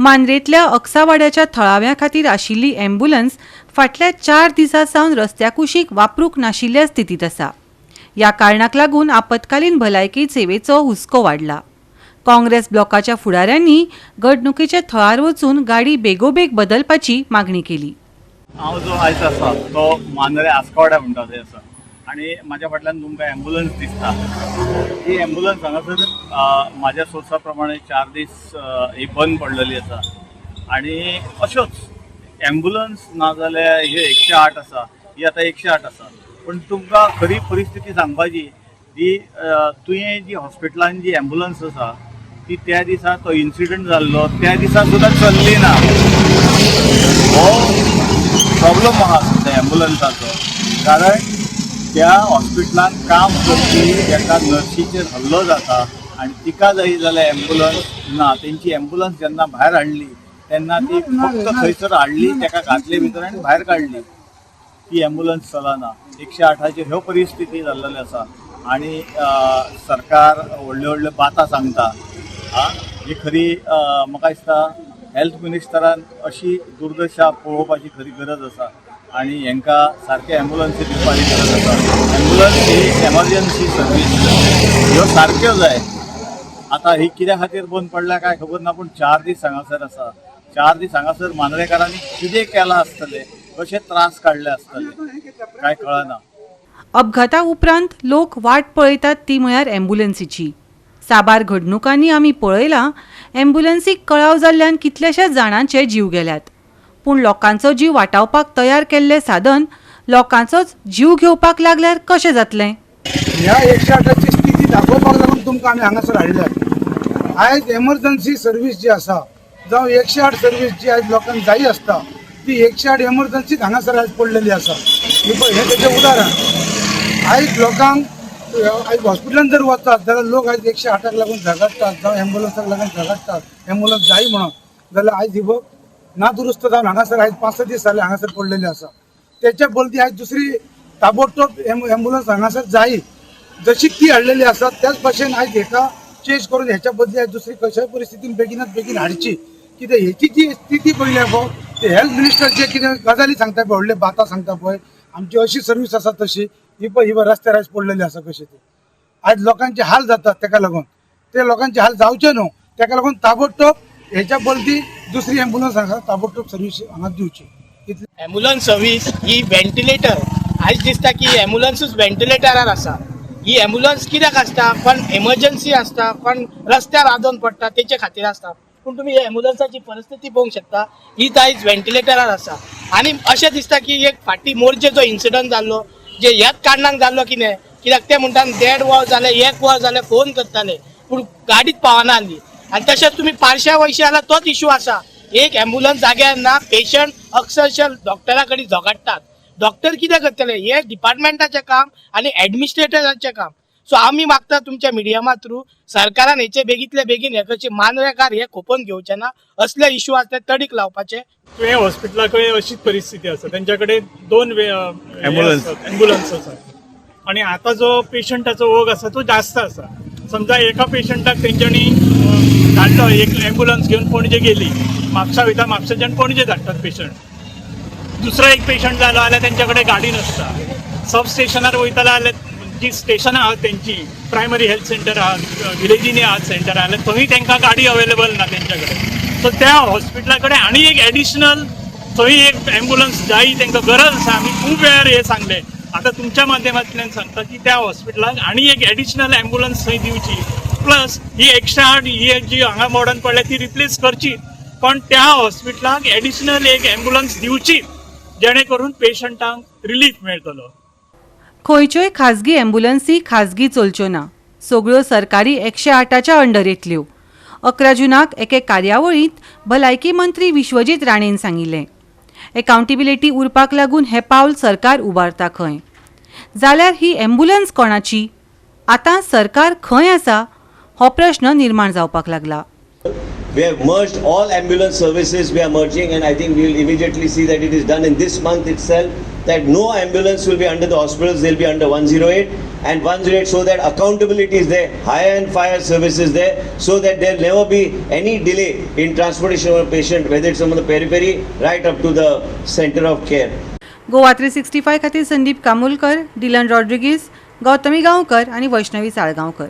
मांद्रेतल्या अक्सावाड्याच्या थळाव्या खातीर आशिल्ली अँब्युलन्स फाटल्या 4 दिसांसावन रस्त्या कुशीक वापरूंक नाशिल्ल्या स्थितीत आसा। ह्या कारणाक लागून आपतकालीन भलायकी सेवेचो हुस्को वाडला। काँग्रेस ब्लॉकाच्या फुडाऱ्यांनी घडणुकेच्या थळार वचून गाडी बेगोबेग बदलपाची मागणी केली। हांव जो आयज आसा तो मांद्रे आस्कवाड्या म्हणटा थंय आसा आनी म्हाज्या फाटल्यान तुमकां एम्बुलन्स दिसता। ही एम्बुलन्स हांगासर म्हाज्या सोर्सा प्रमाणे 4 दीस ही बंद पडलेली आसा आनी अश्योच एम्बुलन्स ना जाल्यार ही 108 आसा, ही आतां 108 आसा। पूण तुमकां खरी परिस्थिती सांगपाची जी तुवें जी हॉस्पिटलान जी एम्बुलन्स आसा ती त्या दिसा तो इन्सिडंट जाल्लो त्या दिसा सुद्दां चल्ली ना। हो प्रॉब्लम आहा त्या एम्बुलन्साचो, कारण त्या हॉस्पिटलान काम करपी एका नर्शीचेर हल्लो जाता आनी तिका जाय जाल्यार एम्बुलन्स ना। तेंची एम्बुलन्स जेन्ना भायर हाडली तेन्ना ती फक्त थंयसर हाडली, ताका घातले भितर आनी भायर काडली। ती एम्बुलन्स चलना। 108च्यो ह्यो परिस्थिती जाल्लेल्यो आसा आनी सरकार व्हडल्यो व्हडल्यो बातां सांगता। ही खरी म्हाका दिसता हेल्थ मिनिस्टरान अशी दुर्दशा पळोवपाची खरी गरज आसा आनी हांकां सारके एम्बुलन्सी दिवपाची गरज आसा। एम्बुलन्स ही एमर्जन्सी सर्वीस ह्यो सारक्यो जाय। आतां ही कित्या खातीर बंद पडल्या काय खबर ना, पूण 4 दीस हांगासर आसा। 4 दीस हांगासर मांद्रेकारांनी कितें केलां आसतलें, कशे त्रास काडले आसतले काय कळना। अपघाता उपरांत लोक वाट पळयतात ती म्हळ्यार एम्ब्युलन्सीची। साबार घडणुकांनी आमी पळयलां एम्ब्युलन्सीक कळाव जाल्ल्यान कितल्याशाच जाणांचे जीव गेल्यात, पूण लोकांचो जीव वाटावपाक तयार केल्ले साधन लोकांचोच जीव घेवपाक लागल्यार कशें जातलें? ह्या 108ची स्थिती दाखोवपाक लागून तुमकां आमी हांगासर हाडल्यात। आयज एमर्जन्सी सर्वीस जी आसा जावं 108 सर्वीस जी आयज लोकांक जाय आसता ती 108 एमर्जन्सीच हांगासर आयज पडलेली आसा। हे तेजें उदाहरण। आयज लोकांक आयज हॉस्पिटलान जर वतात जाल्यार लोक आयज 108क लागून झगडटात, जावं एम्बुलन्साक लागून झगडटात, एम्बुलन्स जाय म्हणून। जाल्यार आयज ही बघ ना दुरुस्त जावन हांगासर आयज 5-6 दीस जाले हांगासर पडलेली आसा। त्याच्या बदली आयज दुसरी ताबडतोब एम्बुलन्स हांगासर जाय, जशी ती हाडलेली आसा त्याच भशेन आयज हेका चेंज करून ह्याच्या बदली आयज दुसरी कशाय परिस्थितीन बेगीनात बेगीन हाडची। कित्याक हेची जी स्थिती पळयल्या पळय ते हेल्थ मिनिस्टर जे कितें गजाली सांगता पळय, व्हडले बातां सांगता पळय, आमची अशी सर्वीस आसा तशी ही रस्त्यार आयज पडलेली आसा कशी ती। आयज लोकांचे हाल जातात तेका लागून, ते लोकांचे हाल जावचे न्हू तेका लागून ताबडतोब ह्याच्या बदली दुसरी एम्बुलन्स हांगा ताबडतोब सर्वीस हांगा दिवची। एम्बुलन्स सर्वीस ही व्हेंटिलेटर आयज दिसता की एम्बुलन्सूच व्हेंटिलेटरार आसा। ही एम्बुलन्स कित्याक आसता, पण एमर्जन्सी आसता, पण रस्त्यार आदोन पडटा तेचे खातीर आसता। पूण तुमी एम्बुलन्साची परिस्थिती पळोवंक शकता, ही आयज व्हेंटिलेटरार आसा। आनी अशें दिसता की एक फाटी मोर्चे जो इन्सिडंट जाल्लो जे ह्याच कारणाक जाल्लो कित्याक ते म्हणटात 1.5 वर जाले 1 वर जाले फोन करताले पूण गाडीच पावना आसली। आनी तशेंच तुमी पार्श्या वयशी जाल्यार तोच इश्यू आसा। एक एम्बुलन्स जाग्यार ना, पेशंट अक्षरशः डॉक्टरा कडेन झगडटात। डॉक्टर कितें करतले, हे डिपार्टमेंटाचें काम आनी एडमिनिस्ट्रेटराचें काम। सो आमी मागता तुमच्या मिडियमा थ्रू सरकारान हेचे बेगीतले बेगीन हे करचे, मांद्रेकार हे खोपोवन घेवचे ना, असले इश्यू आसता तडीक लावपाचे। तुवें हॉस्पिटलाकडे अशीच परिस्थिती आसा, त्यांच्याकडे 2 एम्बुलन्स आसात आनी आता जो पेशंटाचो ओग आसा तो जास्त आसा। समजा एका पेशंटाक तेंच्यांनी धाडलो, एक एम्बुलन्स घेवन पणजे गेली, म्हापसा वयता, म्हापसाच्यान पणजे धाडटात पेशंट। दुसरो एक पेशंट जालो जाल्यार तेंच्याकडे गाडी नासता। सब स्टेशनार वयताले जाल्यार जी स्टेशनां आहात तेंची प्रायमरी हेल्थ सेंटर आहात, विलेजीनी आहात सेंटर जाल्यार थंय तेंकां गाडी अवेलेबल ना तेंच्याकडे। सो त्या हॉस्पिटला कडेन आनी एक एडिशनल थंय एक एम्बुलन्स जाय, तेंकां गरज आसा। आमी खूब वेळार हे सांगले, आता तुमच्या माध्यमांतल्यान सांगता की त्या हॉस्पिटलाक आनी एक एडिशनल एम्बुलन्स थंय दिवची, प्लस ही 108 ही जी हांगा मॉडर्न पडल्या ती रिप्लेस करची, पण त्या हॉस्पिटलाक एडिशनल एक एम्बुलन्स दिवची जेणे करून पेशंटांक रिलीफ मेळटलो। खंयच्योय खाजगी एम्ब्युलन्सी खाजगी चलच्यो ना, सगळ्यो सरकारी 108च्या अंडर येतल्यो। 11 जुनाक एके कार्यावळींत भलायकी मंत्री विश्वजीत राणेन सांगिल्लें। एकाउंटेबिलिटी उरपाक लागून हे पावल सरकार उबारता खंय, जाल्यार ही एम्ब्युलन्स कोणाची? आतां सरकार खंय आसा हो प्रश्न निर्माण जावपाक लागला। We have merged all ambulance services, we are merging, and I think we will immediately see that it is done in this month itself. that no ambulance will be under the hospitals, they'll be under 108 and 108, so that accountability is there, higher and fire service is there, so that there'll never be any delay in transportation of a patient, whether it's from the periphery right up to the center of care. Goa 365 खातीर Sandeep Kamulkar, Dylan Rodrigues, Gautami Gaonkar आणि वैष्णवी साळगांवकर.